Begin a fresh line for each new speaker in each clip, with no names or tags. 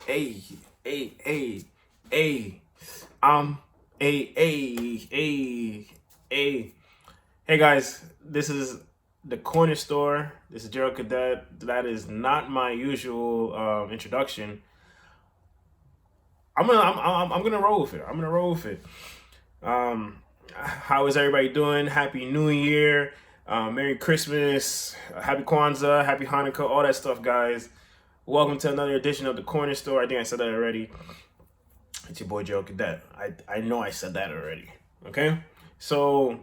Hey, hey, hey, hey. Um, hey. Hey guys, this is the corner store. This is Gerald Cadet. That is not my usual introduction. I'm gonna roll with it. I'm gonna roll with it. How is everybody doing? Happy New Year, Merry Christmas, Happy Kwanzaa, Happy Hanukkah, all that stuff, guys. Welcome to another edition of the corner store. I think I said that already. It's your boy Joe Cadet. I know I said that already. Okay, so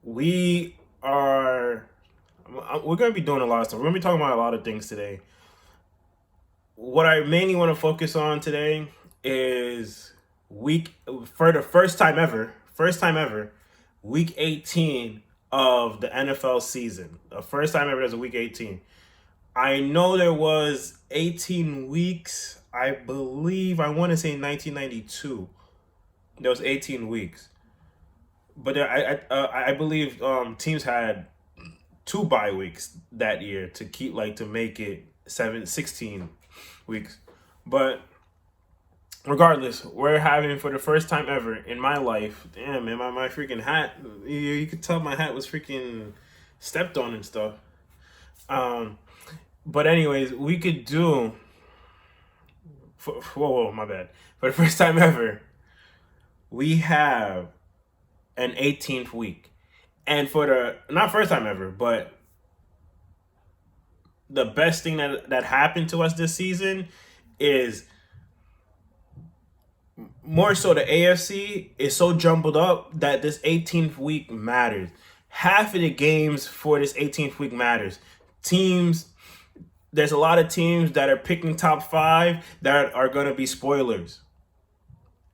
we're gonna be doing a lot of stuff. We're gonna be talking about a lot of things today. What I mainly want to focus on today is for the first time ever, week 18 of the NFL season. The first time ever there's a week 18. I know there was 18 weeks. I believe, I want to say 1992. There was 18 weeks. But I believe teams had 2 bye weeks that year to make it 16 weeks. But regardless, we're having, for the first time ever in my life, damn man, my freaking hat, you could tell my hat was freaking stepped on and stuff. But anyways, we could do, whoa, my bad. For the first time ever, we have an 18th week. And for the, not first time ever, but the best thing that happened to us this season is more so the AFC is so jumbled up that this 18th week matters. Half of the games for this 18th week matters. There's a lot of teams that are picking top 5 that are going to be spoilers.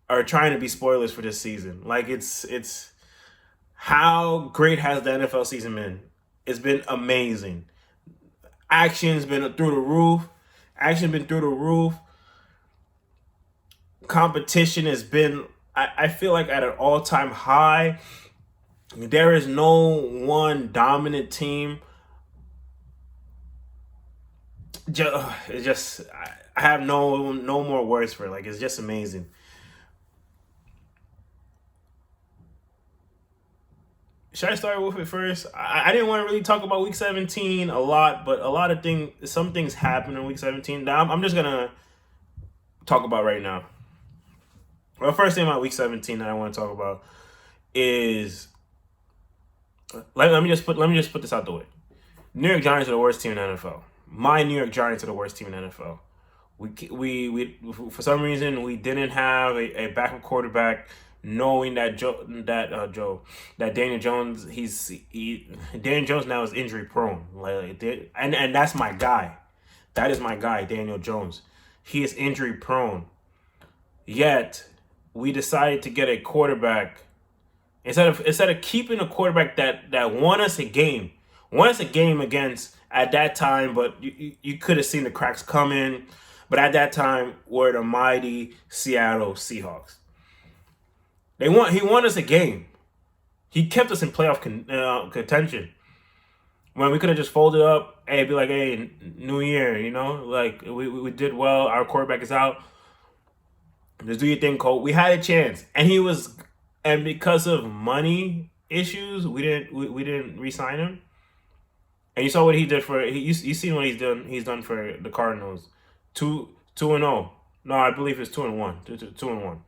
Are trying to be spoilers for this season. Like, it's how great has the NFL season been? It's been amazing. Action's been through the roof. Competition has been, I feel like, at an all-time high. There is no one dominant team. It's just, I have no more words for it. Like, it's just amazing. Should I start with it first? I didn't want to really talk about week 17 a lot, but some things happened in week 17 that I'm just gonna talk about right now. Well, first thing about week 17 that I want to talk about is, let me just put this out the way. New York Giants are the worst team in the NFL. My New York Giants are the worst team in the NFL. We for some reason we didn't have a backup quarterback, knowing that Daniel Jones, Daniel Jones now is injury prone. And that's my guy. That is my guy, Daniel Jones. He is injury prone. Yet we decided to get a quarterback instead of keeping a quarterback that won us a game against, at that time, but you could have seen the cracks coming. But at that time, were the mighty Seattle Seahawks. He won us a game. He kept us in playoff contention. When we could have just folded up, be like, hey, New Year, like we did well. Our quarterback is out. Just do your thing, Cole. We had a chance, and because of money issues, we didn't re-sign him. And you saw what he did you seen what he's done for the Cardinals. 2-0. No, I believe it's 2-1. 2-1.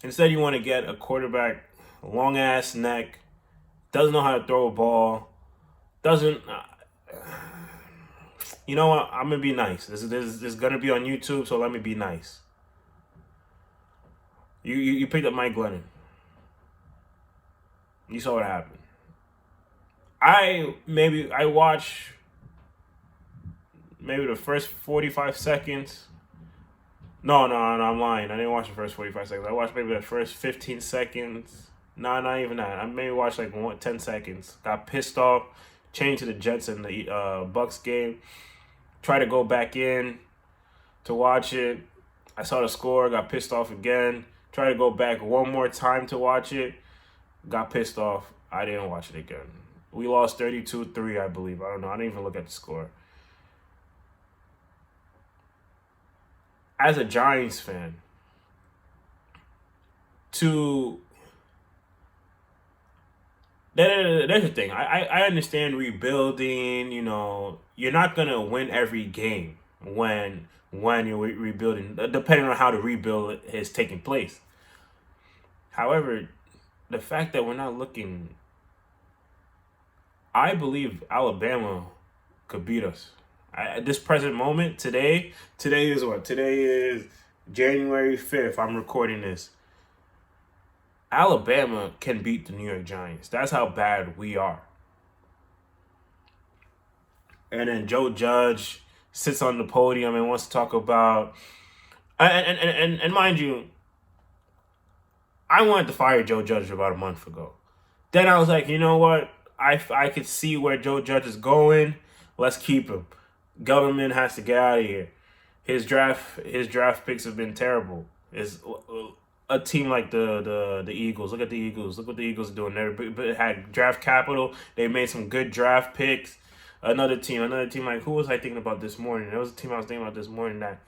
Instead, you want to get a quarterback, long ass neck, doesn't know how to throw a ball, doesn't. You know what? I'm gonna be nice. This is gonna be on YouTube, so let me be nice. You picked up Mike Glennon. You saw what happened. I watch maybe the first 45 seconds. No, I'm lying. I didn't watch the first 45 seconds. I watched maybe the first 15 seconds. No, not even that. I maybe watched 10 seconds. Got pissed off. Changed to the Jets and the Bucks game. Tried to go back in to watch it. I saw the score. Got pissed off again. Tried to go back one more time to watch it. Got pissed off. I didn't watch it again. We lost 32-3, I believe. I don't know. I didn't even look at the score. as a Giants fan, to there's the thing. I understand rebuilding. You're not gonna win every game when you're rebuilding, depending on how the rebuild is taking place. However, the fact that we're not looking, I believe Alabama could beat us. At this present moment, today is what? Today is January 5th. I'm recording this. Alabama can beat the New York Giants. That's how bad we are. And then Joe Judge sits on the podium and wants to talk about, and mind you, I wanted to fire Joe Judge about a month ago. Then I was like, you know what? I could see where Joe Judge is going. Let's keep him. Government has to get out of here. His draft picks have been terrible. Is a team like the Eagles. Look at the Eagles. Look what the Eagles are doing. They had draft capital. They made some good draft picks. Another team like, who was I thinking about this morning? There was a team I was thinking about this morning that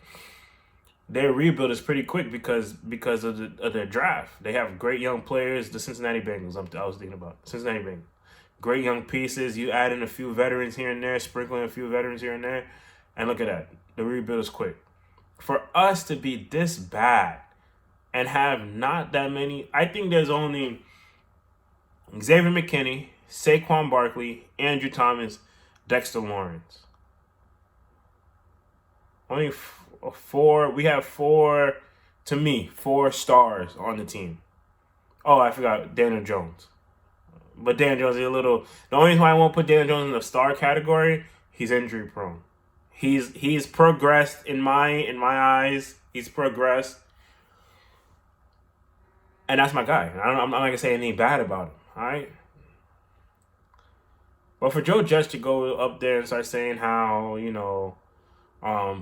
their rebuild is pretty quick because of their draft. They have great young players. The Cincinnati Bengals. I was thinking about Cincinnati Bengals. Great young pieces. You add in a few veterans here and there, sprinkling a few veterans here and there, and look at that. The rebuild is quick. For us to be this bad and have not that many, I think there's only Xavier McKinney, Saquon Barkley, Andrew Thomas, Dexter Lawrence. Only four. We have four stars on the team. Oh, I forgot Daniel Jones. But Daniel Jones is the only reason why I won't put Daniel Jones in the star category, he's injury prone. He's progressed in my eyes. He's progressed. And that's my guy. I'm not going to say anything bad about him. All right? But for Joe Judge to go up there and start saying how,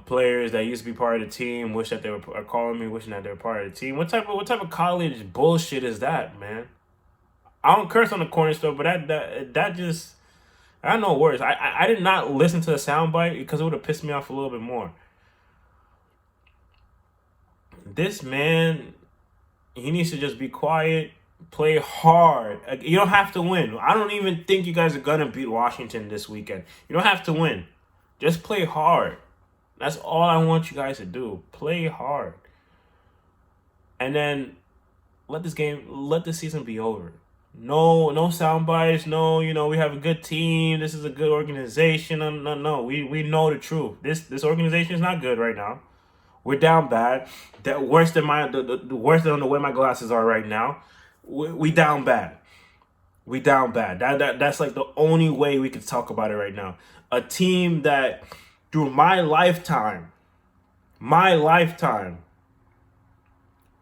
players that used to be part of the team wish that they were calling me, wishing that they were part of the team. What type of college bullshit is that, man? I don't curse on the corner store, but that just, I don't know words. I did not listen to the soundbite because it would have pissed me off a little bit more. This man, he needs to just be quiet, play hard. You don't have to win. I don't even think you guys are going to beat Washington this weekend. You don't have to win. Just play hard. That's all I want you guys to do. Play hard. And then let the season be over. No sound bites. No, we have a good team. This is a good organization. No. We know the truth. This organization is not good right now. We're down bad. That worse than worse than the way my glasses are right now. We down bad. We down bad. That's like the only way we could talk about it right now. A team that through my lifetime,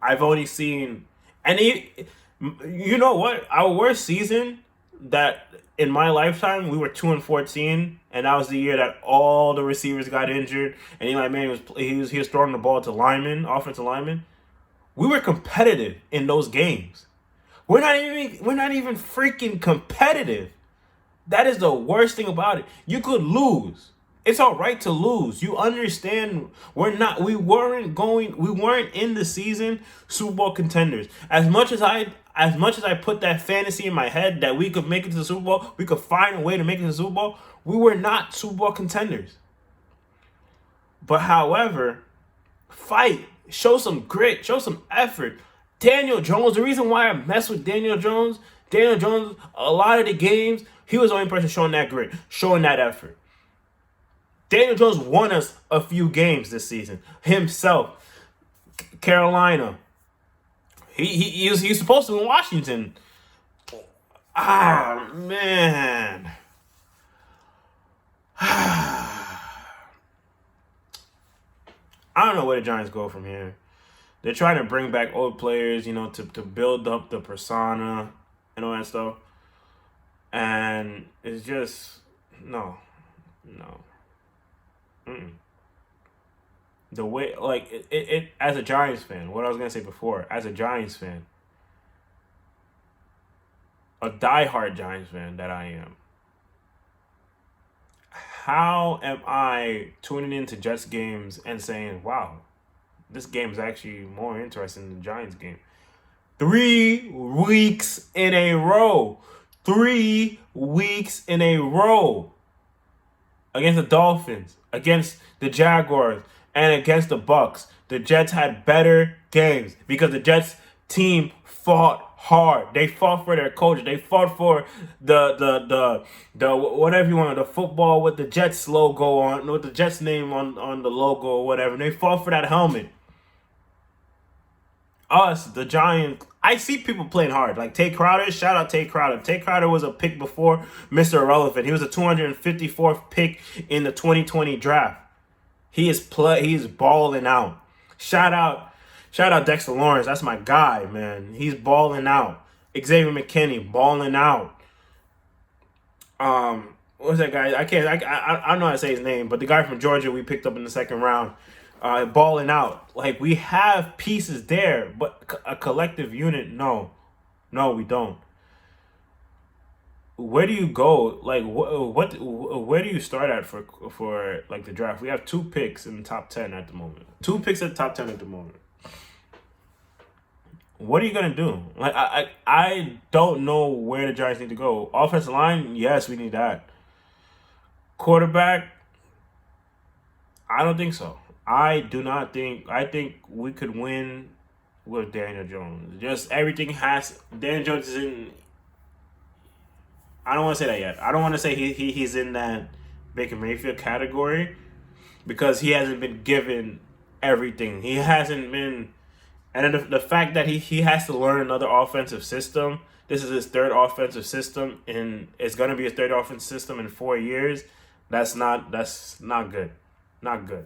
I've only seen, and you know what? Our worst season that in my lifetime, we were 2-14, and that was the year that all the receivers got injured, and Eli Manning was throwing the ball to offensive linemen. We were competitive in those games. We're not even freaking competitive. That is the worst thing about it. You could lose. It's all right to lose. You understand we weren't in the season Super Bowl contenders. As much as I put that fantasy in my head that we could make it to the Super Bowl, we could find a way to make it to the Super Bowl, we were not Super Bowl contenders. But however, fight, show some grit, show some effort. Daniel Jones, the reason why I mess with Daniel Jones, a lot of the games, he was the only person showing that grit, showing that effort. Daniel Jones won us a few games this season himself. Carolina. He was supposed to be in Washington. Ah, man. I don't know where the Giants go from here. They're trying to bring back old players, to build up the persona and all that stuff. And it's just, no. Mm-mm. The way, it as a Giants fan, what I was going to say before, as a Giants fan, a diehard Giants fan that I am, how am I tuning into Jets games and saying, wow, This game is actually more interesting than the Giants game. 3 weeks in a row. 3 weeks in a row. Against the Dolphins, against the Jaguars, and against the Bucks. The Jets had better games because the Jets team fought hard. They fought for their coach. They fought for the whatever you want, the football with the Jets logo on, with the Jets name on the logo or whatever. They fought for that helmet. Us, the Giants, I see people playing hard. Like Tay Crowder, shout out Tay Crowder. Tay Crowder was a pick before Mr. Irrelevant. He was a 254th pick in the 2020 draft. He is balling out. Shout out Dexter Lawrence. That's my guy, man. He's balling out. Xavier McKinney balling out. What's that guy? I don't know how to say his name, but the guy from Georgia we picked up in the second round. Balling out. Like, we have pieces there, but a collective unit, no, we don't. Where do you go? Like, where do you start at for like the draft? We have 2 picks in the top 10 at the moment. 2 picks at the top 10 at the moment. What are you gonna do? Like, I don't know where the Giants need to go. Offensive line, yes, we need that. Quarterback, I don't think so. I do not think. I think we could win with Daniel Jones. Just everything has. Daniel Jones is in. I don't want to say that yet. I don't want to say he's in that Baker Mayfield category because he hasn't been given everything. He hasn't been. And then the fact that he has to learn another offensive system. This is his 3rd offensive system, and it's going to be his 3rd offensive system in 4 years. That's not good. Not good.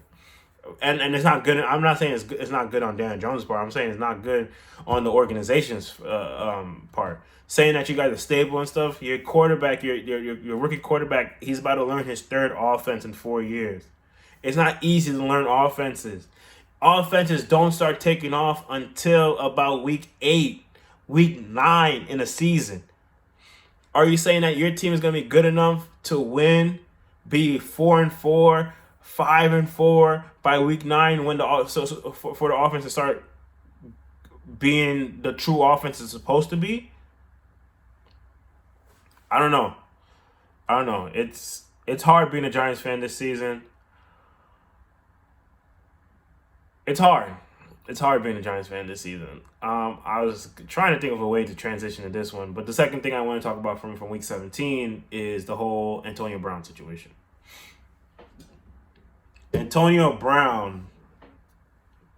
And it's not good. I'm not saying it's not good on Dan Jones' part. I'm saying it's not good on the organization's part. Saying that you guys are stable and stuff. Your quarterback, your rookie quarterback, he's about to learn his 3rd offense in 4 years. It's not easy to learn offenses. Offenses don't start taking off until about week 8, week 9 in a season. Are you saying that your team is going to be good enough to win, be 4-4, 5-4 by week 9 when for the offense to start being the true offense it's supposed to be? I don't know. It's hard being a Giants fan this season. It's hard. It's hard being a Giants fan this season. I was trying to think of a way to transition to this one, but the second thing I want to talk about from week 17 is the whole Antonio Brown situation. Antonio Brown.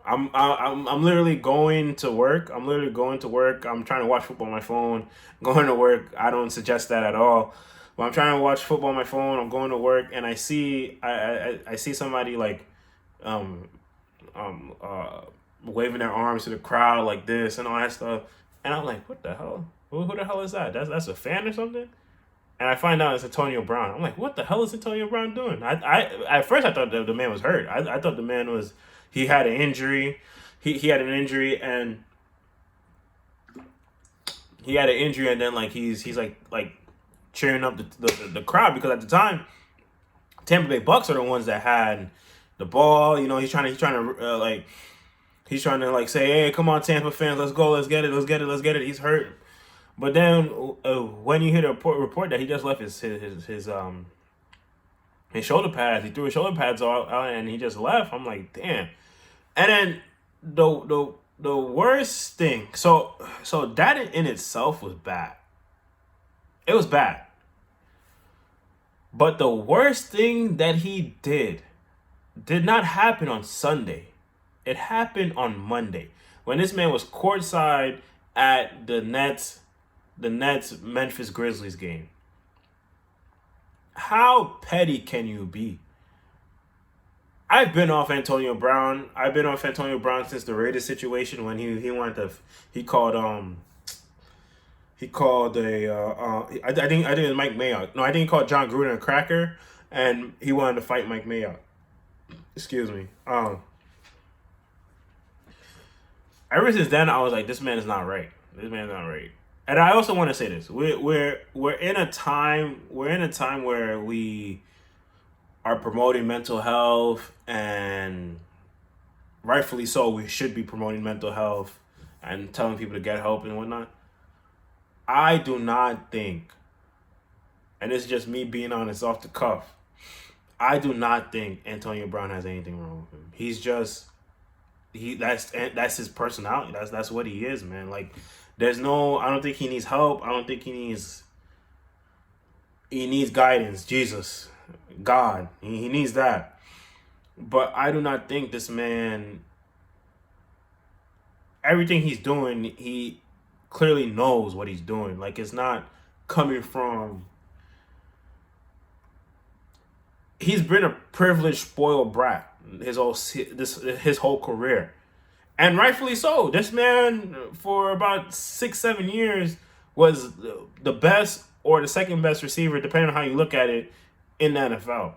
I'm literally going to work. I'm trying to watch football on my phone. Going to work. I don't suggest that at all. But I'm trying to watch football on my phone. I'm going to work, and I see somebody like waving their arms to the crowd like this and all that stuff. And I'm like, what the hell? Who the hell is that? That's a fan or something? And I find out it's Antonio Brown. I'm like, what the hell is Antonio Brown doing? At first I thought the man was hurt. I thought the man was, he had an injury. He had an injury and then like he's like cheering up the crowd because at the time Tampa Bay Bucks are the ones that had the ball. You know, he's trying to say, hey, come on, Tampa fans, let's go, let's get it. He's hurt. But then when you hear the report that he just left his shoulder pads, he threw his shoulder pads out and he just left. I'm like, damn. And then the worst thing, so that in itself was bad. It was bad. But the worst thing that he did not happen on Sunday. It happened on Monday when this man was courtside at the Nets Memphis Grizzlies game. How petty can you be? I've been off Antonio Brown. Since the Raiders situation when he called I think it was Mike Mayock. No, I think he called John Gruden a cracker, and he wanted to fight Mike Mayock. Excuse me. Ever since then, I was like, this man is not right. And I also want to say this: we're in a time where we are promoting mental health and rightfully so, we should be promoting mental health and telling people to get help and whatnot. I do not think, and it's just me being honest off the cuff, I do not think Antonio Brown has anything wrong with him. He's just that's his personality. That's what he is, man. Like, there's no. I don't think he needs help. I don't think he needs guidance. Jesus, God, he needs that. But I do not think this man. Everything he's doing, he clearly knows what he's doing. Like, it's not coming from. He's been a privileged, spoiled brat his whole career, and rightfully so. This man, for about 6-7 years, was the best or the second best receiver, depending on how you look at it, in the NFL.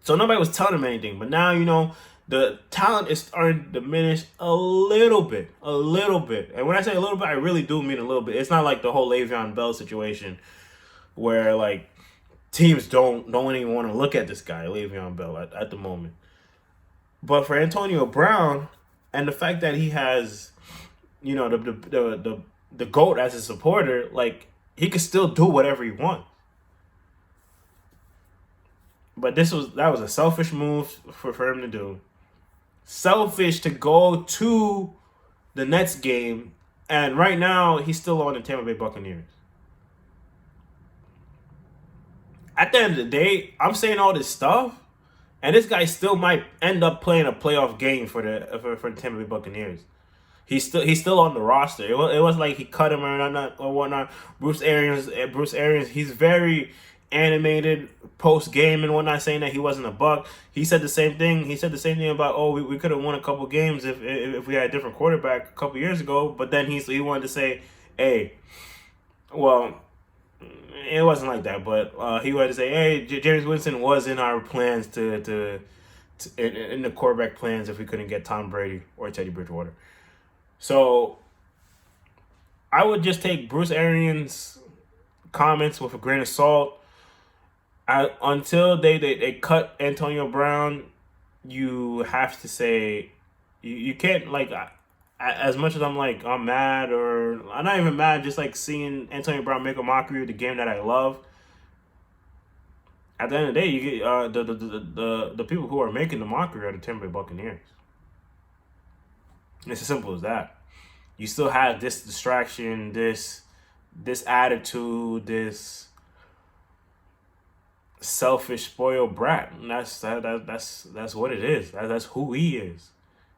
So nobody was telling him anything. But now, the talent is starting to diminish a little bit. And when I say a little bit, I really do mean a little bit. It's not like the whole Le'Veon Bell situation where, like, teams don't even want to look at this guy, Le'Veon Bell, at the moment. But for Antonio Brown, and the fact that he has, the GOAT as a supporter, like, he could still do whatever he wants. But that was a selfish move for him to do. Selfish to go to the Nets game, and right now he's still on the Tampa Bay Buccaneers. At the end of the day, I'm saying all this stuff, and this guy still might end up playing a playoff game for the Tampa Bay Buccaneers. He's still on the roster. It was like he cut him or whatnot. Bruce Arians, he's very animated post game and whatnot, saying that he wasn't a Buck. He said the same thing. He said the same thing about, we could have won a couple games if we had a different quarterback a couple years ago. But then he wanted to say, hey, well, it wasn't like that. But he wanted to say, hey, James Winston was in our plans in the quarterback plans if we couldn't get Tom Brady or Teddy Bridgewater. So I would just take Bruce Arians' comments with a grain of salt. Until they cut Antonio Brown, you have to say you can't, like, as much as I'm mad, or I'm not even mad, just like seeing Antonio Brown make a mockery of the game that I love. At the end of the day, you get the people who are making the mockery are the Tampa Bay Buccaneers. It's as simple as that. You still have this distraction, this attitude, this selfish, spoiled brat. And that's what it is. That's who he is.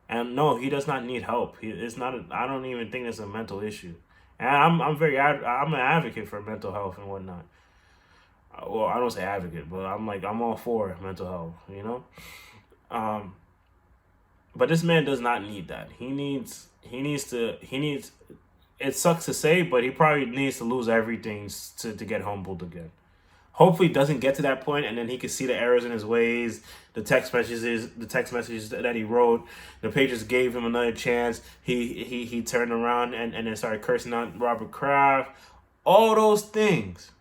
And no, he does not need help. I don't even think it's a mental issue. And I'm an advocate for mental health and whatnot. Well, I don't say advocate, but I'm all for mental health. But this man does not need that. He needs. It sucks to say, but he probably needs to lose everything to get humbled again. Hopefully, it doesn't get to that point, and then he can see the errors in his ways, the text messages that he wrote. The Patriots gave him another chance. He turned around and then started cursing out Robert Kraft. All those things.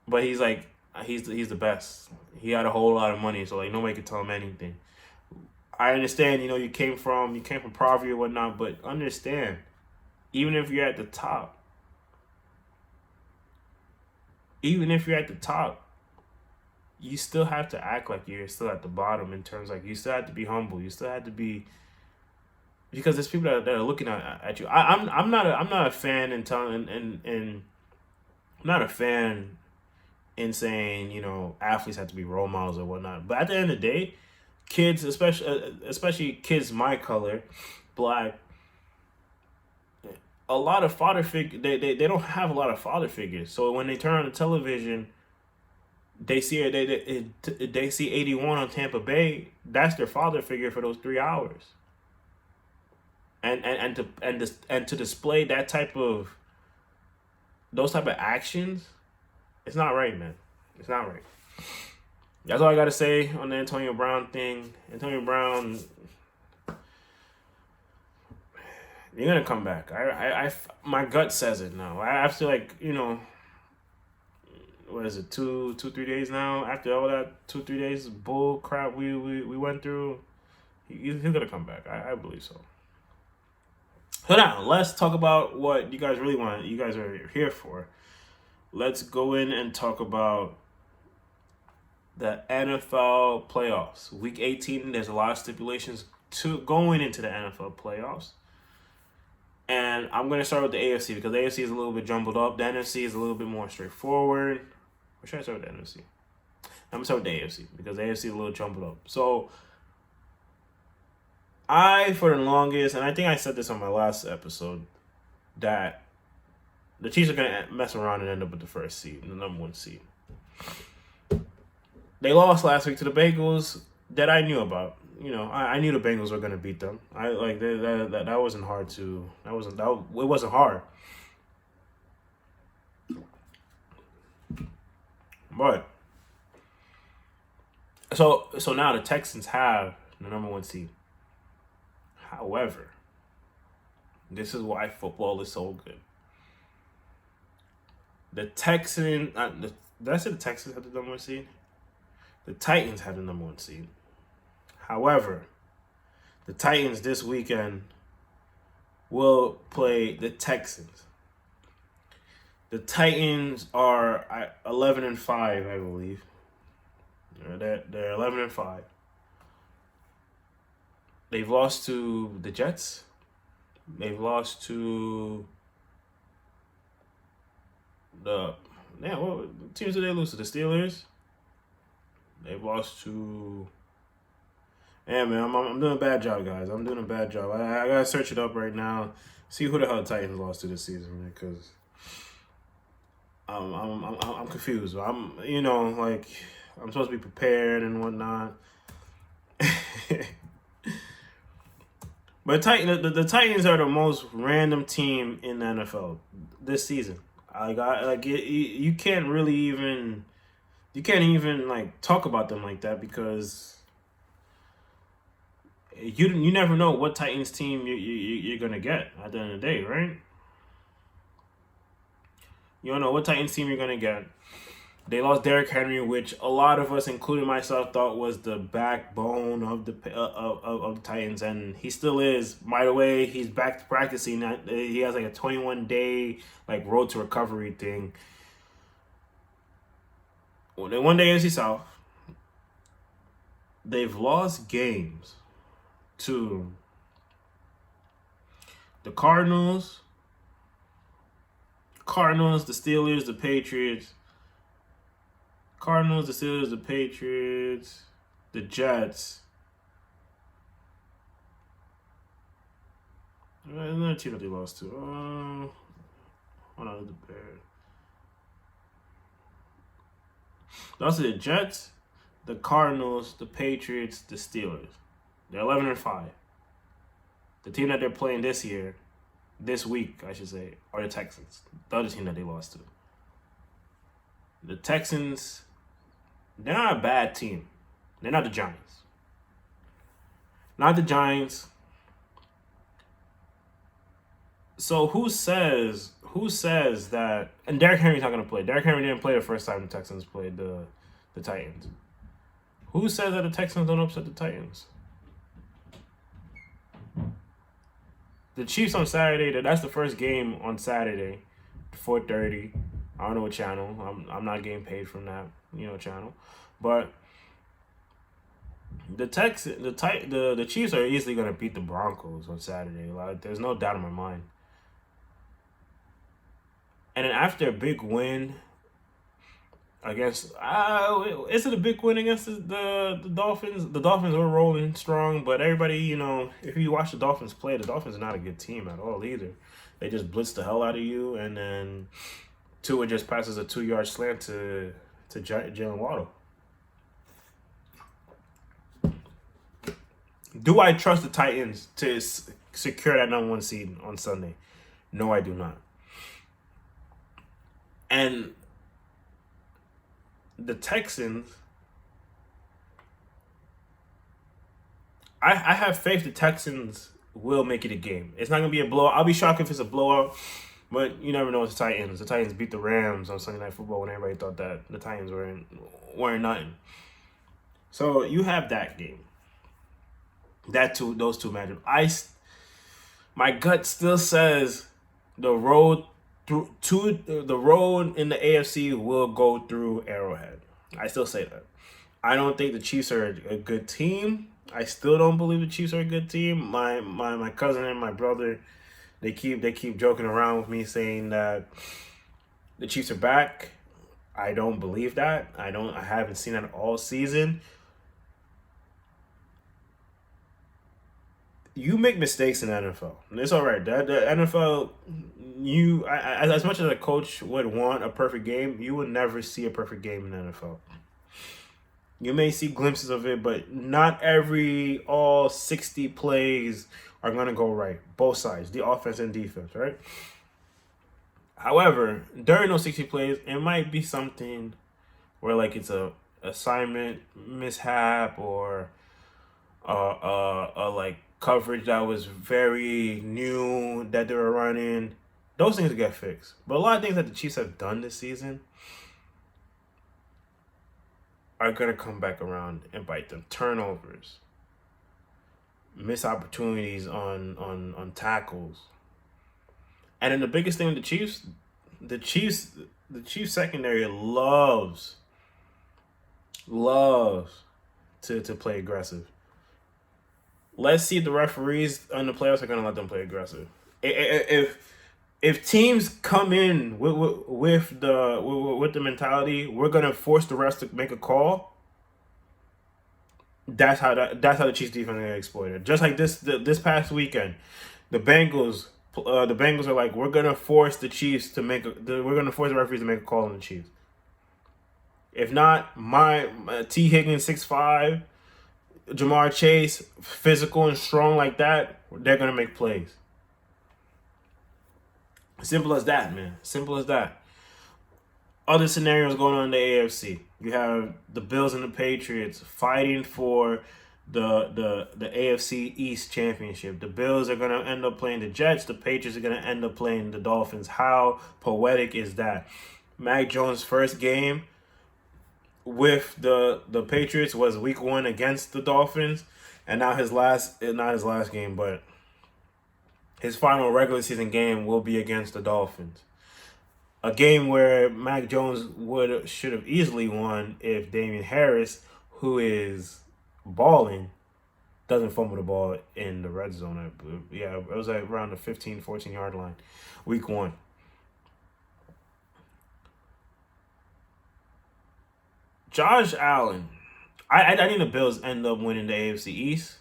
But he's like, he's the best. He had a whole lot of money, so nobody could tell him anything. I understand, you came from poverty or whatnot, but understand, even if you're at the top, you still have to act like you're still at the bottom, in terms you still have to be humble. You still have to be, because there's people that are looking at you. I'm not a fan in telling I'm not a fan in saying athletes have to be role models or whatnot. But at the end of the day, kids, especially kids my color, black, a lot of father figure. They don't have a lot of father figures. So when they turn on the television, they see they see 81 on Tampa Bay. That's their father figure for those 3 hours. And to display those type of actions, it's not right, man. It's not right. That's all I got to say on the Antonio Brown thing. Antonio Brown, you're going to come back. My gut says it now. I feel like, what is it, 3 days now? After all that 3 days bull crap we went through, he's gonna come back. I believe so. So now let's talk about what you guys really want. You guys are here for. Let's go in and talk about the NFL playoffs. Week 18. There's a lot of stipulations to going into the NFL playoffs. And I'm going to start with the AFC because the AFC is a little bit jumbled up. The NFC is a little bit more straightforward. Or should I start with the NFC? I'm going to start with the AFC because the AFC is a little jumbled up. So, for the longest, and I think I said this on my last episode, that the Chiefs are going to mess around and end up with the first seed, the number 1 seed. They lost last week to the Bengals that I knew about. You know, I knew the Bengals were going to beat them. That wasn't hard to. It wasn't hard. But so now the Texans have the number 1 seed. However, this is why football is so good. The Texans, did I say the Texans have the number 1 seed? The Titans have the number 1 seed. However, the Titans this weekend will play the Texans. The Titans are 11-5, I believe. They're 11-5. They've lost to the Jets. They've lost to what teams did they lose to? The Steelers. They've lost to. Yeah, man, I'm doing a bad job, guys. I'm doing a bad job. I gotta search it up right now, see who the hell the Titans lost to this season, man, because I'm confused. I'm supposed to be prepared and whatnot. But the Titans are the most random team in the NFL this season. You can't really even talk about them like that because you never know what Titans team you're gonna get at the end of the day, right? You don't know what Titans team you're gonna get. They lost Derrick Henry, which a lot of us, including myself, thought was the backbone of the Titans, and he still is. By the way, he's back to practicing. He has like a 21-day road to recovery thing. Well, they won the AFC South. They've lost games to the Cardinals, the Steelers, the Patriots. Cardinals, the Steelers, the Patriots, the Jets. Another team that they lost to. Hold on, the Bears. They lost to the Jets, the Cardinals, the Patriots, the Steelers. They're 11-5. The team that they're playing this week, I should say, are the Texans. The other team that they lost to. The Texans, they're not a bad team. They're not the Giants. Not the Giants. So who says that? And Derrick Henry's not going to play. Derrick Henry didn't play the first time the Texans played the Titans. Who says that the Texans don't upset the Titans? The Chiefs on Saturday, that's the first game on Saturday, 4:30. I don't know what channel. I'm not getting paid from that, channel. But the Chiefs are easily going to beat the Broncos on Saturday. There's no doubt in my mind. And then after a big win against, is it a big win against the Dolphins? The Dolphins were rolling strong, but everybody, if you watch the Dolphins play, the Dolphins are not a good team at all either. They just blitz the hell out of you, and then Tua just passes a 2-yard slant to Jalen Waddle. Do I trust the Titans to secure that number 1 seed on Sunday? No, I do not. And the Texans, I have faith the Texans will make it a game. It's not going to be a blowout. I'll be shocked if it's a blowout. But you never know with the Titans. The Titans beat the Rams on Sunday Night Football when everybody thought that the Titans weren't nothing. So you have that game. Those two matchups. My gut still says the road the road in the AFC will go through Arrowhead. I still say that. I don't think the Chiefs are a good team. I still don't believe the Chiefs are a good team. My cousin and my brother, they keep joking around with me saying that the Chiefs are back. I don't believe that. I haven't seen that all season. You make mistakes in the NFL. It's all right. The NFL, as much as a coach would want a perfect game, you would never see a perfect game in the NFL. You may see glimpses of it, but not all 60 plays are going to go right. Both sides, the offense and defense, right? However, during those 60 plays, it might be something where like it's a assignment mishap or a like coverage that was very new that they were running. Those things get fixed. But a lot of things that the Chiefs have done this season are going to come back around and bite them. Turnovers, missed opportunities on tackles. And then the biggest thing with the Chiefs secondary loves to play aggressive. Let's see if the referees in the playoffs are going to let them play aggressive. If teams come in with the mentality, we're going to force the refs to make a call. That's how the Chiefs defense is exploited. Just like this past weekend, the Bengals are like, we're going to force the Chiefs to we're going to force the referees to make a call on the Chiefs. If not, my T. Higgins 6'5", Jamar Chase, physical and strong like that, they're going to make plays. Simple as that, man. Simple as that. Other scenarios going on in the AFC. You have the Bills and the Patriots fighting for the AFC East Championship. The Bills are going to end up playing the Jets. The Patriots are going to end up playing the Dolphins. How poetic is that? Mac Jones' first game with the Patriots was week 1 against the Dolphins, and now not his last game, but his final regular season game will be against the Dolphins. A game where Mac Jones should have easily won if Damian Harris, who is balling, doesn't fumble the ball in the red zone. Yeah, it was like around the 15, 14-yard line, week 1. Josh Allen, I think the Bills end up winning the AFC East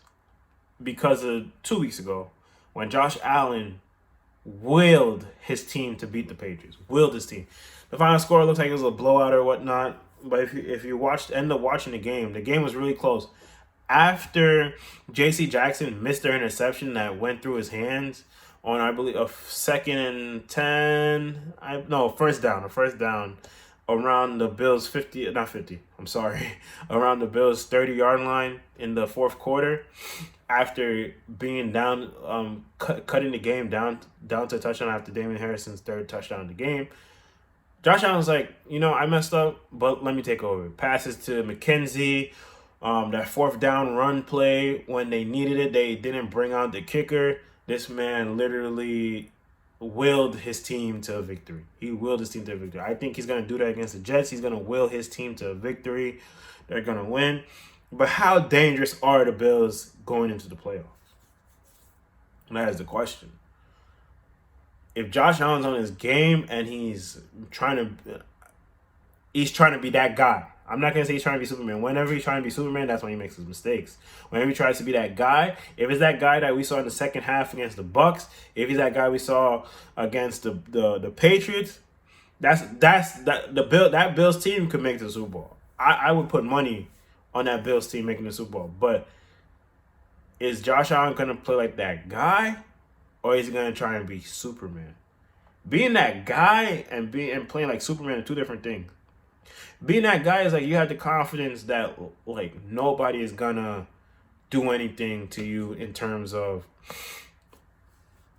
because of 2 weeks ago when Josh Allen willed his team to beat the Patriots. Willed his team. The final score looks like it was a blowout or whatnot, but if you end up watching the game was really close. After J.C. Jackson missed their interception that went through his hands on, I believe, a 2nd and 10, first down. Around the Bills' around the Bills' 30-yard line in the fourth quarter, after being down, cutting the game down to a touchdown after Damian Harrison's 3rd touchdown of the game. Josh Allen's like, I messed up, but let me take over. Passes to McKenzie, that 4th down run play when they needed it, they didn't bring out the kicker. This man literally willed his team to a victory. He willed his team to a victory. I think he's going to do that against the Jets. He's going to will his team to a victory. They're going to win. But how dangerous are the Bills going into the playoffs? That is the question. If Josh Allen's on his game and he's trying to be that guy. I'm not going to say he's trying to be Superman. Whenever he's trying to be Superman, that's when he makes his mistakes. Whenever he tries to be that guy, if it's that guy that we saw in the second half against the Bucks, if he's that guy we saw against the Patriots, that Bills team could make the Super Bowl. I would put money on that Bills team making the Super Bowl. But is Josh Allen going to play like that guy, or is he going to try and be Superman? Being that guy and playing like Superman are two different things. Being that guy is like you have the confidence that like nobody is gonna do anything to you in terms of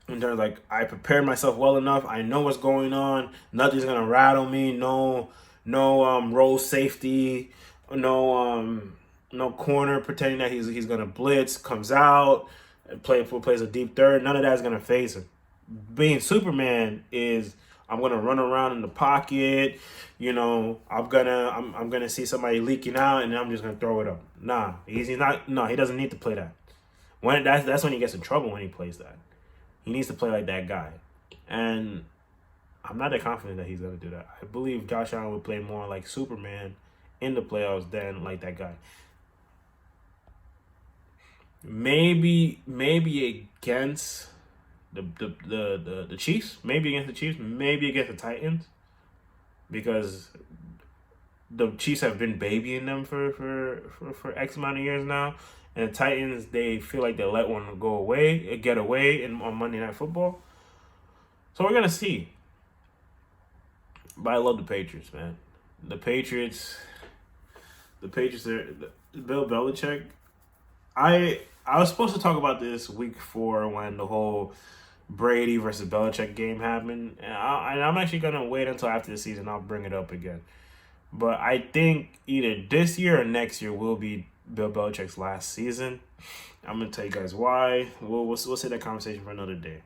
in terms of, like, I prepared myself well enough. I know what's going on. Nothing's gonna rattle me. No roll safety. No corner pretending that he's gonna blitz, comes out and plays a deep third. None of that's gonna phase him. Being Superman is, I'm gonna run around in the pocket. I'm gonna see somebody leaking out and I'm just gonna throw it up. Nah, he's not. No, he doesn't need to play that. That's when he gets in trouble, when he plays that. He needs to play like that guy. And I'm not that confident that he's going to do that. I believe Josh Allen would play more like Superman in the playoffs than like that guy. Maybe against the Chiefs. Maybe against the Chiefs. Maybe against the Titans. Because the Chiefs have been babying them for X amount of years now. And the Titans, they feel like they let one get away on Monday Night Football. So we're going to see. But I love the Patriots, man. The Patriots are Bill Belichick. I was supposed to talk about this week 4 when the whole Brady versus Belichick game happened. And I'm actually going to wait until after the season. I'll bring it up again. But I think either this year or next year will be Bill Belichick's last season. I'm gonna tell you guys why. We'll save that conversation for another day.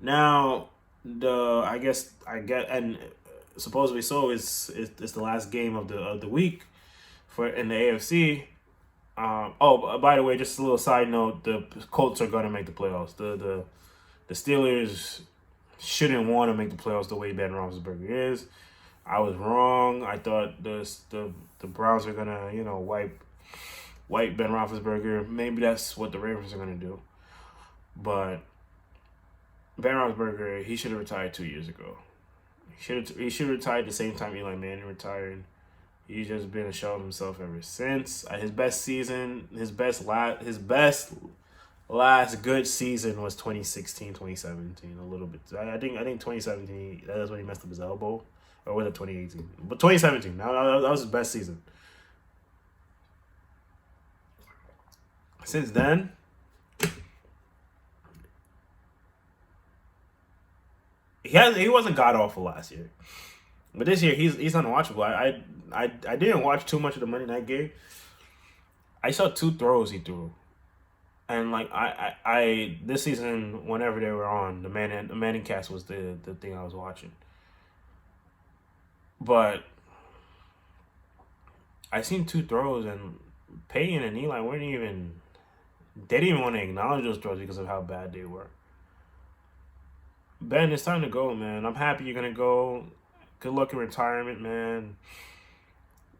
Now, and supposedly so it's the last game of the week in the AFC. By the way, just a little side note: the Colts are gonna make the playoffs. The Steelers shouldn't want to make the playoffs the way Ben Roethlisberger is. I was wrong. I thought the Browns are gonna wipe Ben Roethlisberger. Maybe that's what the Ravens are gonna do. But Ben Roethlisberger, he should have retired 2 years ago. He should have retired the same time Eli Manning retired. He's just been a shell of himself ever since. His best season, his best last good season was 2016, 2017. A little bit. I think 2017. That's when he messed up his elbow. Or was it 2018? But 2017. That was his best season. Since then, he wasn't god awful last year, but this year he's unwatchable. I didn't watch too much of the Monday night game. I saw 2 throws he threw, and like I this season, whenever they were on, the Manning cast was the thing I was watching. But I seen 2 throws, and Peyton and Eli they didn't even want to acknowledge those throws because of how bad they were. Ben, it's time to go, man. I'm happy you're going to go. Good luck in retirement, man.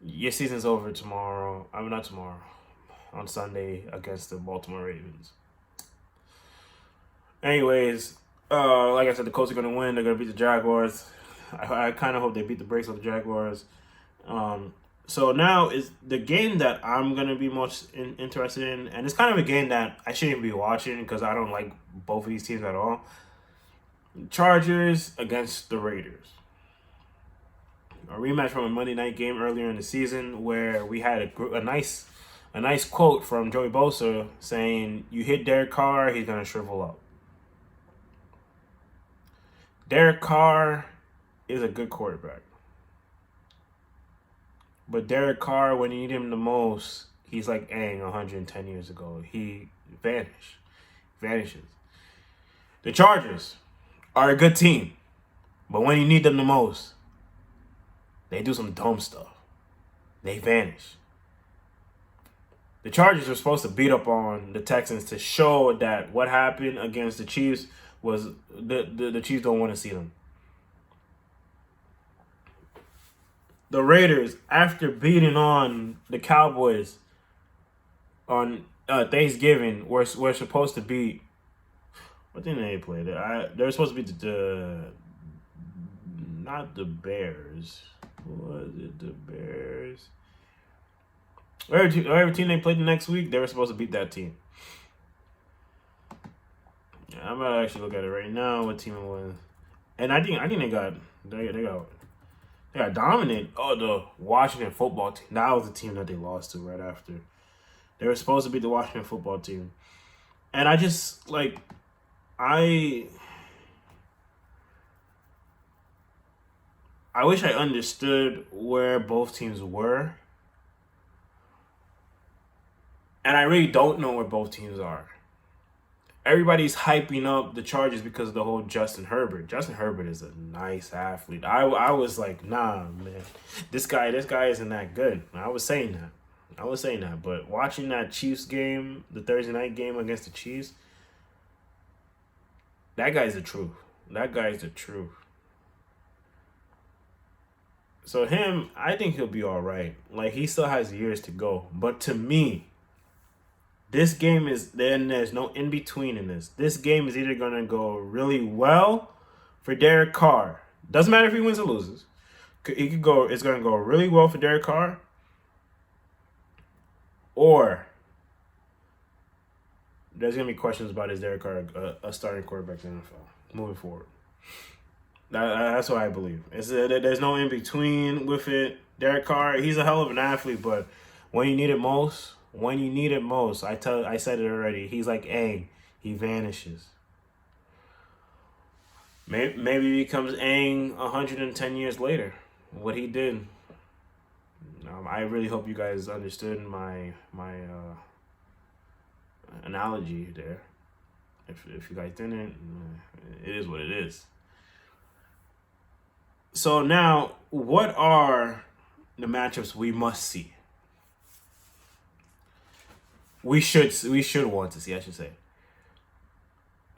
Your season's over tomorrow. I mean, not tomorrow. On Sunday against the Baltimore Ravens. Anyways, like I said, the Colts are going to win. They're going to beat the Jaguars. I kind of hope they beat the brakes of the Jaguars. So now is the game that I'm going to be most interested in. And it's kind of a game that I shouldn't be watching because I don't like both of these teams at all. Chargers against the Raiders. A rematch from a Monday night game earlier in the season where we had a nice quote from Joey Bosa saying, "You hit Derek Carr, he's going to shrivel up." Derek Carr is a good quarterback. But Derek Carr, when you need him the most, he's like Aang 110 years ago. He vanishes. The Chargers are a good team. But when you need them the most, they do some dumb stuff. They vanish. The Chargers were supposed to beat up on the Texans to show that what happened against the Chiefs was the Chiefs don't want to see them. The Raiders, after beating on the Cowboys on Thanksgiving, were supposed to beat. What did they play? They were supposed to beat not the Bears. Was it the Bears? Every team they played the next week, they were supposed to beat that team. Yeah, I'm about to actually look at it right now. What team it was? And I think they got dominated. Oh, the Washington football team. That was the team that they lost to right after. They were supposed to beat the Washington football team. And I just like I I wish I understood where both teams were. And I really don't know where both teams are. Everybody's hyping up the Chargers because of the whole Justin Herbert. Justin Herbert is a nice athlete. I was like, nah, man, this guy isn't that good. I was saying that. But watching that Chiefs game, the Thursday night game against the Chiefs, that guy's the truth. That guy's the truth. So him, I think he'll be all right. Like he still has years to go. But to me, this game is then there's no in between in this. This game is either gonna go really well for Derek Carr. Doesn't matter if he wins or loses. He could go. It's gonna go really well for Derek Carr, or there's gonna be questions about is Derek Carr a starting quarterback in the NFL moving forward. That's what I believe. There's no in between with it. Derek Carr, he's a hell of an athlete, but when you need it most. When you need it most, I said it already. He's like Aang. He vanishes. Maybe he becomes Aang 110 years later. What he did. I really hope you guys understood my analogy there. If you guys didn't, it is what it is. So now, what are the matchups we must see? We should want to see, I should say.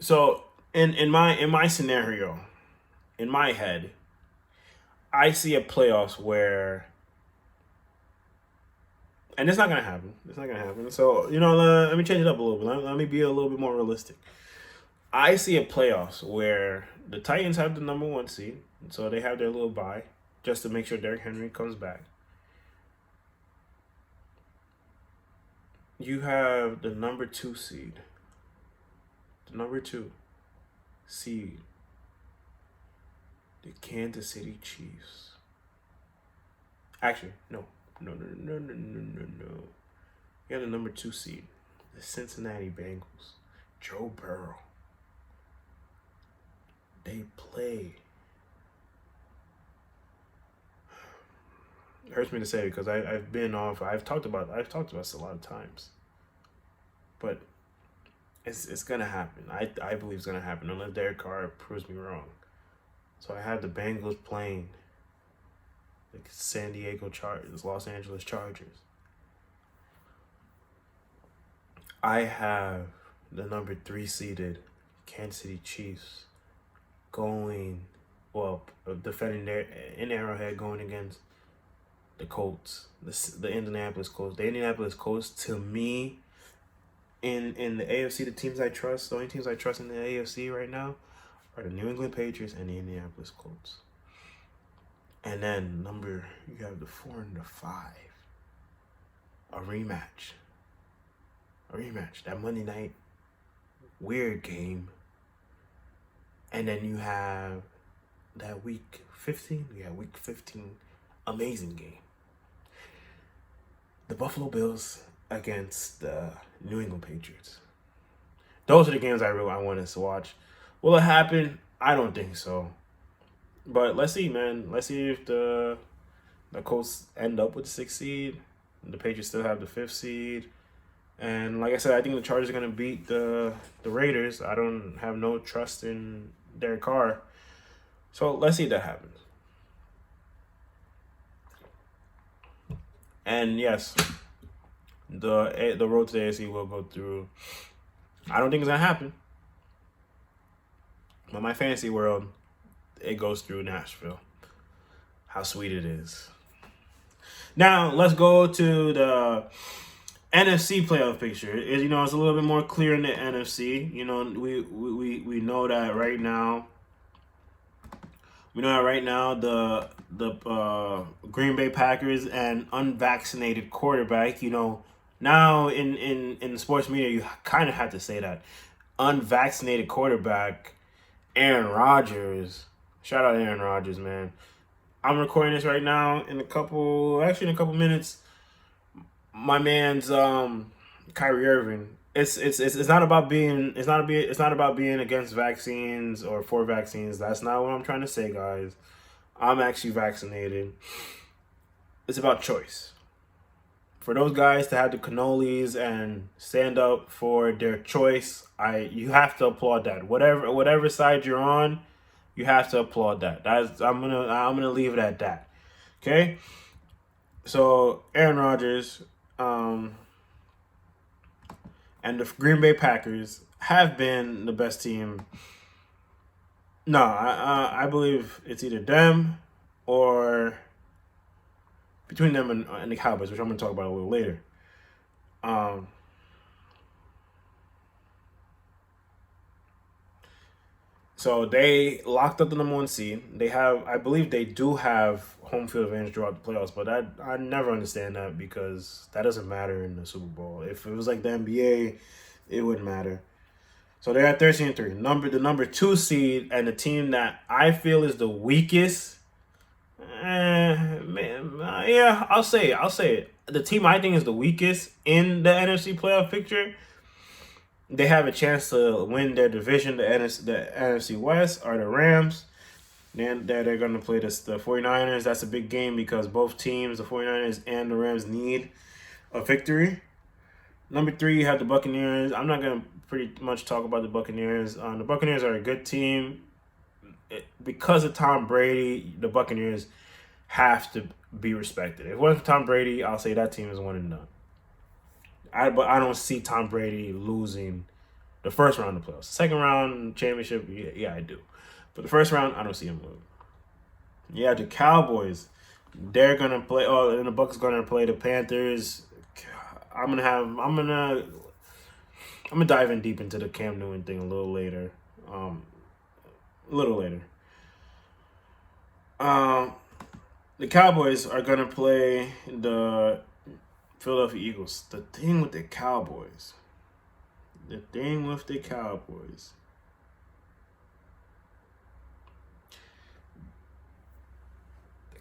So in my scenario, in my head, I see a playoffs where, and it's not gonna happen. It's not gonna happen. So let me change it up a little bit. Let me be a little bit more realistic. I see a playoffs where the Titans have the number 1 seed, so they have their little bye just to make sure Derrick Henry comes back. You have the number 2 seed. The number 2 seed. The Kansas City Chiefs. Actually, no. You have the number 2 seed. The Cincinnati Bengals. Joe Burrow. They play. It hurts me to say because I've been off. I've talked about this a lot of times, but it's gonna happen. I believe it's gonna happen unless Derek Carr proves me wrong. So I have the Bengals playing the San Diego Chargers, Los Angeles Chargers. I have the number 3 seeded Kansas City Chiefs defending in Arrowhead going against the Colts, the Indianapolis Colts. The Indianapolis Colts, to me, in the AFC, the teams I trust, the only teams I trust in the AFC right now are the New England Patriots and the Indianapolis Colts. And then you have the 4 and the 5. A rematch. That Monday night weird game. And then you have that week 15. Yeah, week 15 amazing game. The Buffalo Bills against the New England Patriots. Those are the games I want us to watch. Will it happen? I don't think so. But let's see, man. Let's see if the Colts end up with the 6th seed. The Patriots still have the 5th seed. And like I said, I think the Chargers are going to beat the Raiders. I don't have no trust in Derek Carr. So let's see if that happens. And yes, the road to the AFC will go through. I don't think it's going to happen. But my fantasy world, it goes through Nashville. How sweet it is. Now, let's go to the NFC playoff picture. It's a little bit more clear in the NFC. We know that right now. We know that right now the Green Bay Packers and unvaccinated quarterback. Now in the sports media, you kind of have to say that unvaccinated quarterback, Aaron Rodgers. Shout out Aaron Rodgers, man. I'm recording this right now. In a couple minutes, my man's Kyrie Irving it's not about being it's not about being against vaccines or for vaccines. That's not what I'm trying to say, guys. I'm actually vaccinated. It's about choice. For those guys to have the cannolis and stand up for their choice, you have to applaud that. Whatever side you're on, you have to applaud that. I'm gonna leave it at that. Okay. So Aaron Rodgers, and the Green Bay Packers have been the best team. No, I believe it's either them or between them and the Cowboys, which I'm going to talk about a little later. So they locked up the number 1 seed. I believe they do have home field advantage throughout the playoffs, but I never understand that because that doesn't matter in the Super Bowl. If it was like the NBA, it wouldn't matter. So they're at 13-3. The number 2 seed and the team that I feel is the weakest. Yeah, I'll say it. The team I think is the weakest in the NFC playoff picture. They have a chance to win their division, the NFC West, are the Rams. Then they're going to play the 49ers. That's a big game because both teams, the 49ers and the Rams, need a victory. Number 3, you have the Buccaneers. I'm not going to pretty much talk about the Buccaneers. The Buccaneers are a good team. Because of Tom Brady, the Buccaneers have to be respected. If it wasn't for Tom Brady, I'll say that team is 1-0. But I don't see Tom Brady losing the first round of the playoffs. Second round championship, yeah, I do. But the first round, I don't see him losing. Yeah, the Cowboys, they're gonna play. Oh, and the Bucs gonna play the Panthers. I'm gonna dive in deep into the Cam Newton thing a little later. The Cowboys are gonna play the Philadelphia Eagles. The thing with the Cowboys. The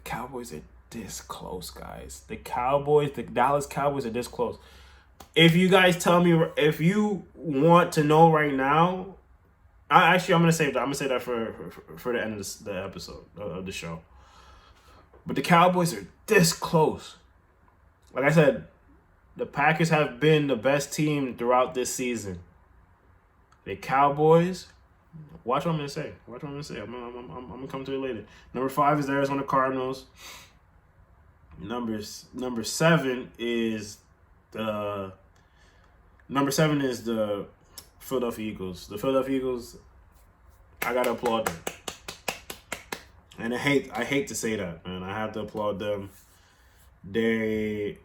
Cowboys are this close, guys. The Dallas Cowboys are this close. If you guys tell me, if you want to know right now, I'm gonna save that. I'm gonna say that for the end of the episode of the show. But the Cowboys are this close. Like I said, the Packers have been the best team throughout this season. The Cowboys, watch what I'm gonna say. I'm gonna come to it later. Number 5 is the Arizona Cardinals. Number 7 is the Philadelphia Eagles. The Philadelphia Eagles, I gotta applaud them. And I hate to say that, man. I have to applaud them. They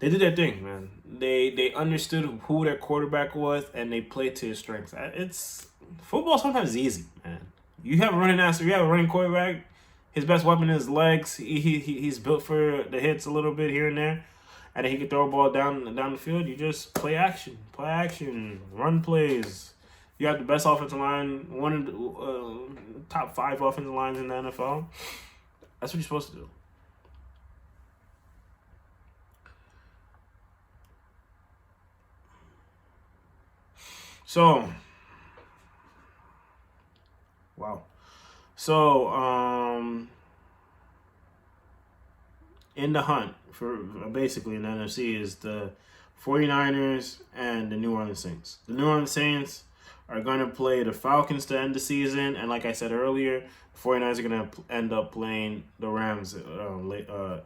did their thing, man. They understood who their quarterback was and they played to his strengths. It's football sometimes is easy, man. You have a running quarterback. His best weapon is legs. He's built for the hits a little bit here and there, and then he can throw a ball down the field. You just play action, run plays. You have the best offensive line, one of the top 5 offensive lines in the NFL. That's what you're supposed to do. So, wow. So, in the hunt for basically in the NFC is the 49ers and the New Orleans Saints. The New Orleans Saints are going to play the Falcons to end the season. And like I said earlier, the 49ers are going to end up playing the Rams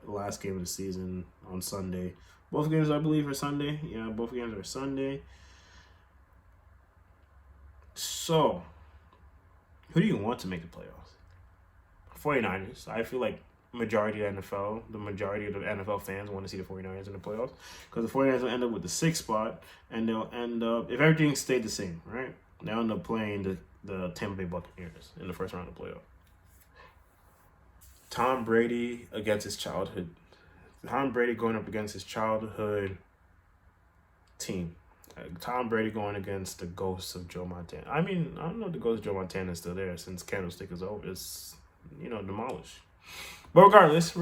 last game of the season on Sunday. Both games, I believe, are Sunday. Yeah, both games are Sunday. So, who do you want to make the playoffs? 49ers. I feel like the majority of the NFL fans want to see the 49ers in the playoffs because the 49ers will end up with the 6th spot and they'll end up, if everything stayed the same, right? They'll end up playing the Tampa Bay Buccaneers in the first round of the playoff. Tom Brady against his childhood. Tom Brady going up against his childhood team. Tom Brady going against the ghosts of Joe Montana. I mean, I don't know if the ghost of Joe Montana is still there since Candlestick is over. It's, demolished. But regardless.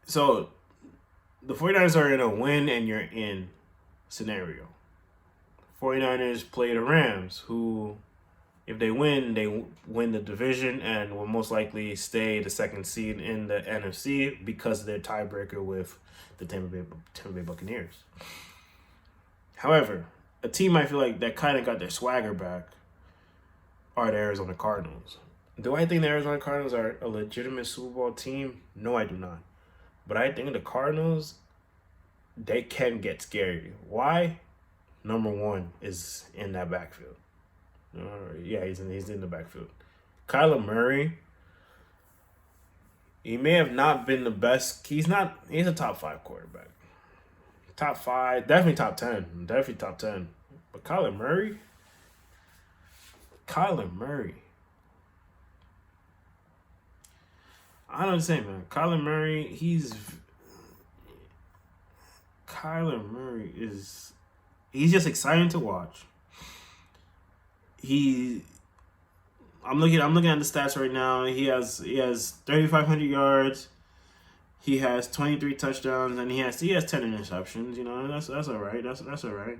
So the 49ers are in a win and you're in scenario. 49ers play the Rams, who, if they win the division and will most likely stay the second seed in the NFC because of their tiebreaker with the Tampa Bay Buccaneers. However, a team I feel like that kind of got their swagger back are the Arizona Cardinals. Do I think the Arizona Cardinals are a legitimate Super Bowl team? No, I do not. But I think the Cardinals, they can get scary. Why? Number one is in that backfield. He's in the backfield. Kyler Murray, he may have not been the best. He's a top 5 quarterback. Top 5, definitely top 10. Definitely top 10. But Kyler Murray, I don't understand, man. Kyler Murray he's just exciting to watch. I'm looking at the stats right now. He has 3,500 yards. He has 23 touchdowns, and he has 10 interceptions. You know, that's all right. That's all right.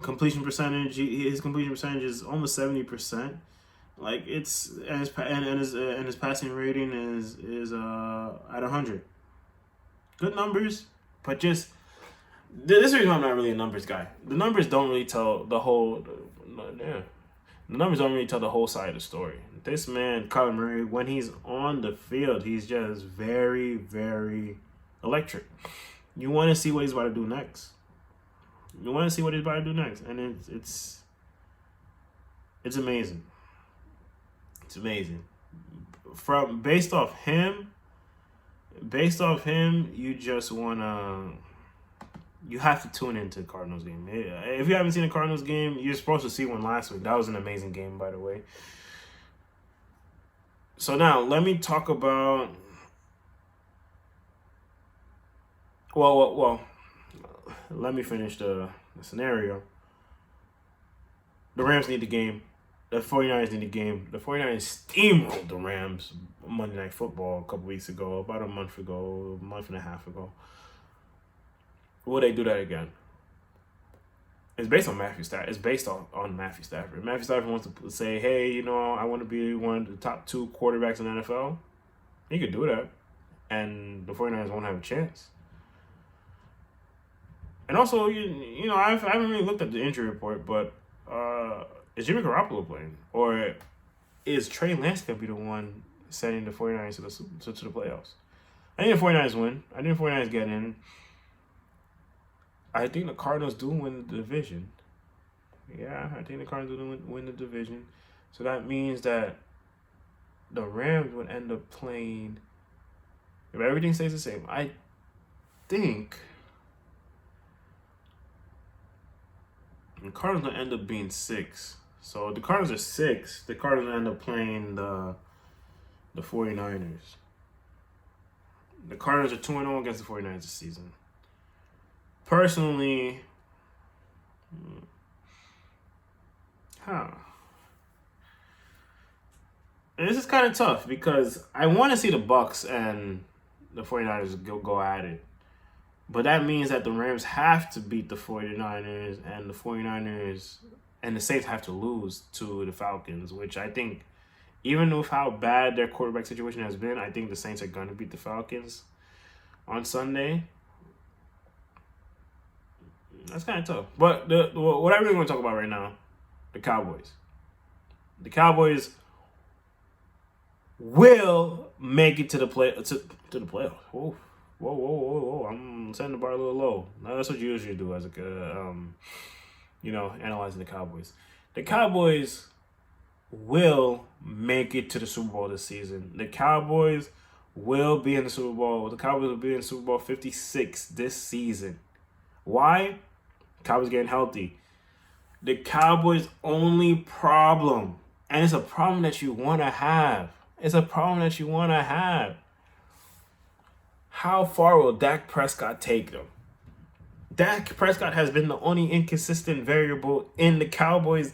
Completion percentage. His completion percentage is almost 70%. Like it's and his passing rating is at 100. Good numbers, but just this is the reason why I'm not really a numbers guy. The numbers don't really tell the whole. The numbers don't really tell the whole side of the story. This man, Kyler Murray, when he's on the field, he's just very, very electric. You want to see what he's about to do next. And it's amazing. It's amazing. Based off him, you just you have to tune into the Cardinals game. If you haven't seen a Cardinals game, you're supposed to see one last week. That was an amazing game, by the way. So now, let me talk about... Well, let me finish the scenario. The Rams need the game. The 49ers need the game. The 49ers steamrolled the Rams Monday Night Football a couple weeks ago, about a month and a half ago. Will they do that again? It's based on Matthew Stafford. It's based on Matthew Stafford. Matthew Stafford wants to say, hey, you know, I want to be one of the top 2 quarterbacks in the NFL. He could do that. And the 49ers won't have a chance. And also, you know, I haven't really looked at the injury report, but is Jimmy Garoppolo playing? Or is Trey Lance going to be the one sending the 49ers to the playoffs? I think the 49ers win. I think the 49ers get in. I think the Cardinals do win the division. Yeah, I think the Cardinals do win the division. So that means that the Rams would end up playing, if everything stays the same, I think the Cardinals will end up being 6. So the Cardinals are 6. The Cardinals end up playing the 49ers. The Cardinals are 2-0 against the 49ers this season. Personally, and this is kind of tough because I want to see the Bucks and the 49ers go at it. But that means that the Rams have to beat the 49ers and the 49ers and the Saints have to lose to the Falcons, which I think, even with how bad their quarterback situation has been, I think the Saints are going to beat the Falcons on Sunday. That's kind of tough. But what I really want to talk about right now, the Cowboys. The Cowboys will make it to the playoffs. Whoa. I'm setting the bar a little low. Now, that's what you usually do as analyzing the Cowboys. The Cowboys will make it to the Super Bowl this season. The Cowboys will be in the Super Bowl. The Cowboys will be in Super Bowl 56 this season. Why? Cowboys getting healthy. The Cowboys' only problem, and it's a problem that you want to have. How far will Dak Prescott take them? Dak Prescott has been the only inconsistent variable in the Cowboys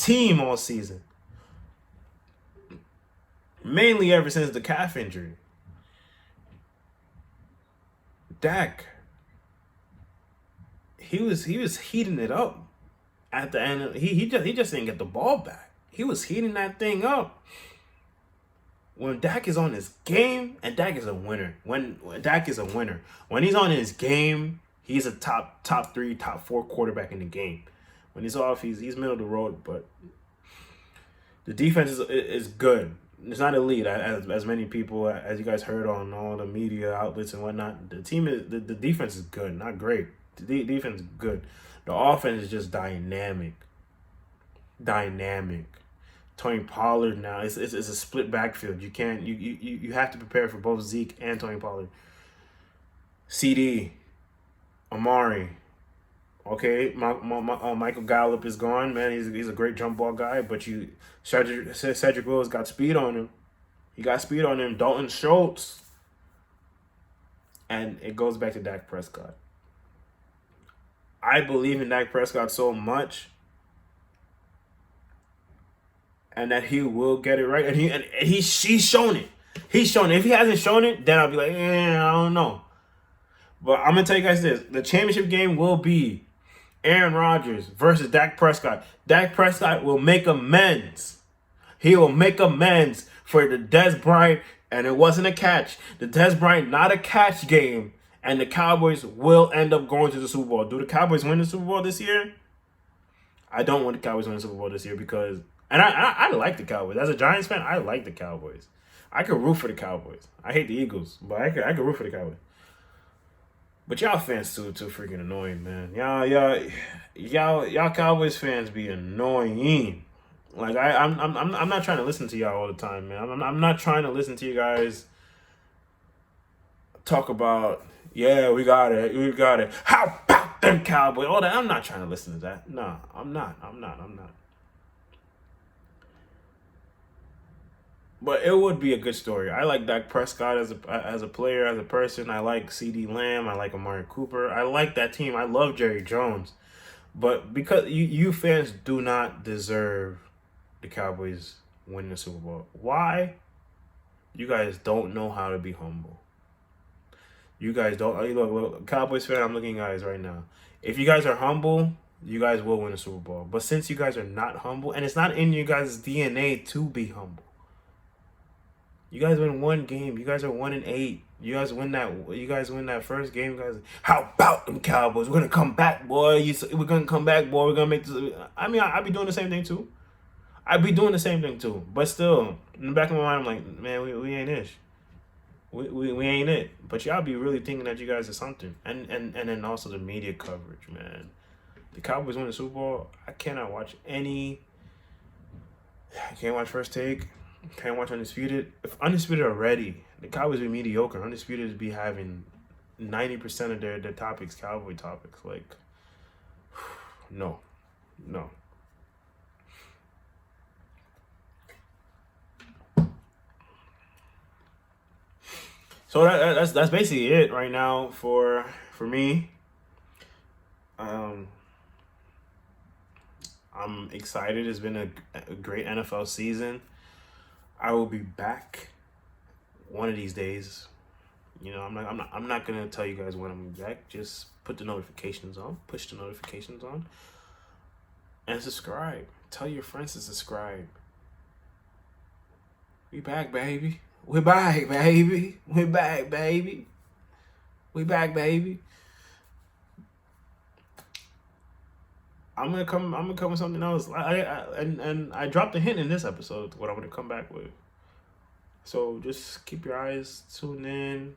team all season. Mainly ever since the calf injury. Dak, he was heating it up at the end. He just didn't get the ball back. He was heating that thing up. When Dak is on his game, and Dak is a winner. When Dak is a winner. When he's on his game, he's a top 3, top 4 quarterback in the game. When he's off, he's middle of the road, but the defense is good. It's not elite, as many people, as you guys heard on all the media outlets and whatnot. The defense is good, not great. The defense is good. The offense is just dynamic. Tony Pollard now, it's a split backfield. You have to prepare for both Zeke and Tony Pollard. CD, Amari. Okay, Michael Gallup is gone, man. He's a great jump ball guy, but Cedric Wills got speed on him. He got speed on him. Dalton Schultz. And it goes back to Dak Prescott. I believe in Dak Prescott so much, and that he will get it right. And he's shown it. He's shown it. If he hasn't shown it, then I'll be like, I don't know. But I'm gonna tell you guys this: the championship game will be Aaron Rodgers versus Dak Prescott. Dak Prescott will make amends. He will make amends for the Dez Bryant, and it wasn't a catch. The Dez Bryant, not a catch game, and the Cowboys will end up going to the Super Bowl. Do the Cowboys win the Super Bowl this year? I don't want the Cowboys to win the Super Bowl this year because, and I like the Cowboys. As a Giants fan, I like the Cowboys. I could root for the Cowboys. I hate the Eagles, but I could root for the Cowboys. But y'all fans too freaking annoying, man. Y'all Cowboys fans be annoying. Like I'm not trying to listen to y'all all the time, man. I'm not trying to listen to you guys talk about, yeah, we got it. How about them Cowboys? All that. I'm not trying to listen to that. No, I'm not. But it would be a good story. I like Dak Prescott as a player, as a person. I like CeeDee Lamb. I like Amari Cooper. I like that team. I love Jerry Jones. But because you fans do not deserve the Cowboys winning the Super Bowl. Why? You guys don't know how to be humble. You guys don't. Look, Cowboys fan, I'm looking at you guys right now. If you guys are humble, you guys will win the Super Bowl. But since you guys are not humble, and it's not in you guys' DNA to be humble. You guys win one game. You guys are 1-8. You guys win that first game. You guys, how about them Cowboys? We're gonna come back, boy. We're gonna come back, boy. We're gonna make this. I mean, I'd be doing the same thing too. But still, in the back of my mind, I'm like, man, we ain't ish. We ain't it. But y'all be really thinking that you guys are something. And then also the media coverage, man. The Cowboys win the Super Bowl. I cannot watch any. I can't watch First Take. Can't watch Undisputed. If Undisputed are ready, the Cowboys be mediocre. Undisputed be having 90% of their topics, Cowboy topics. Like, no. So that's basically it right now for me. I'm excited. It's been a great NFL season. I will be back one of these days. You know, I'm not gonna tell you guys when I'm back. Just put the notifications on, push the notifications on, and subscribe. Tell your friends to subscribe. We back, baby. We're back, baby. We're back, baby. We back, baby. I'm gonna come with something else. I dropped a hint in this episode what I'm gonna come back with. So just keep your eyes tuned in.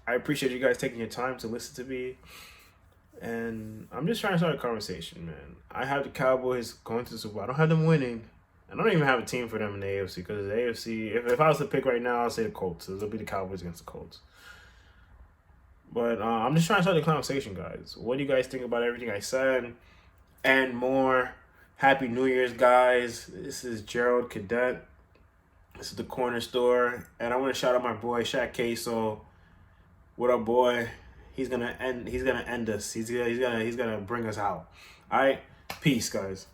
I appreciate you guys taking your time to listen to me. And I'm just trying to start a conversation, man. I have the Cowboys going to the Super Bowl. I don't have them winning. I don't even have a team for them in the AFC because the AFC, if I was to pick right now, I'll say the Colts. It'll be the Cowboys against the Colts. But I'm just trying to start the conversation, guys. What do you guys think about everything I said and more? Happy New Year's, guys. This is Gerald Cadet. This is the Corner Store. And I want to shout out my boy, Shaq Queso. What up, boy? He's gonna end us. He's gonna bring us out. All right? Peace, guys.